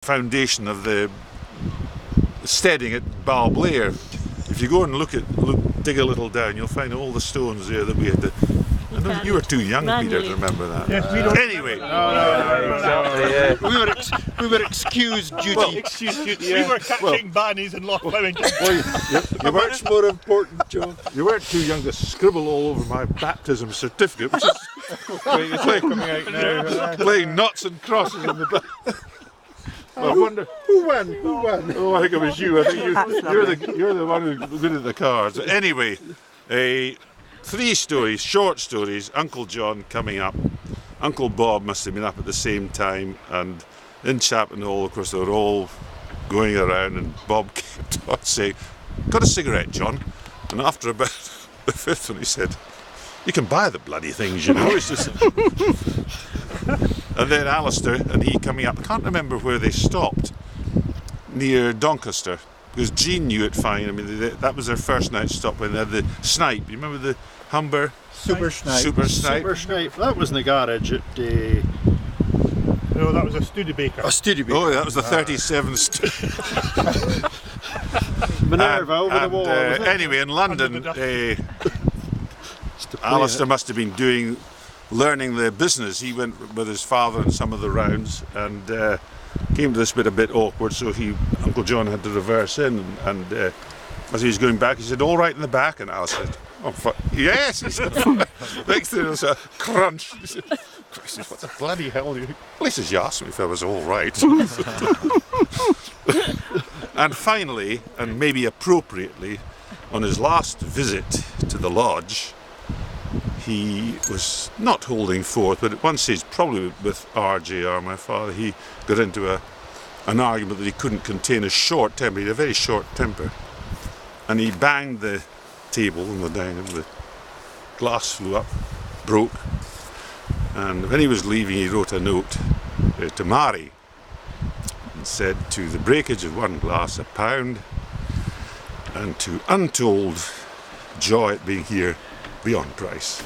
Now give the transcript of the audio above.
foundation of the steading at Balblair. If you go and dig a little down, you'll find all the stones there that we had to. I know you were too young, Peter, to remember that. Yes, we don't. Anyway, we were excused duty. Well, Excuse duty. We were catching bannies in Loch Lewington. you weren't Much more important, John. You weren't too young to scribble all over my baptism certificate, which is playing knots and crosses in the back. I wonder Who won? Who won? Oh, I think it was you. I think you're the one who good at the cards. Anyway, three stories, short stories. Uncle John coming up. Uncle Bob must have been up at the same time, and in Chapman Hall, of course, they were all going around, and Bob kept on saying, "Got a cigarette, John?" And after about the fifth one, he said, "You can buy the bloody things, you know." It's just. And then Alistair and he coming up. I can't remember where they stopped, near Doncaster, because Jean knew it fine. I mean, that was their first night stop when they had the snipe. You remember the Humber? Super Snipe. Super Snipe. Super Snipe. That was in the garage at No, that was a Studebaker. Studebaker. Oh, that was the 37th. Minerva over the wall. wasn't it? Anyway, in London, Alistair must have been learning the business. He went with his father on some of the rounds and came to this bit a bit awkward, so Uncle John had to reverse in, and as he was going back he said, "All right in the back?" And Alice said, "Oh fuck, yes." He said, next thing there was a crunch. He said, "Christ, what the bloody hell?" At least as you asked me if I was all right. And finally, and maybe appropriately, on his last visit to the lodge, he was not holding forth, but at one stage, probably with RJR, my father, he got into an argument that he couldn't contain a short temper. He had a very short temper. And he banged the table and the glass flew up, broke. And when he was leaving, he wrote a note to Mary and said, "To the breakage of one glass £1, and to untold joy at being here beyond price."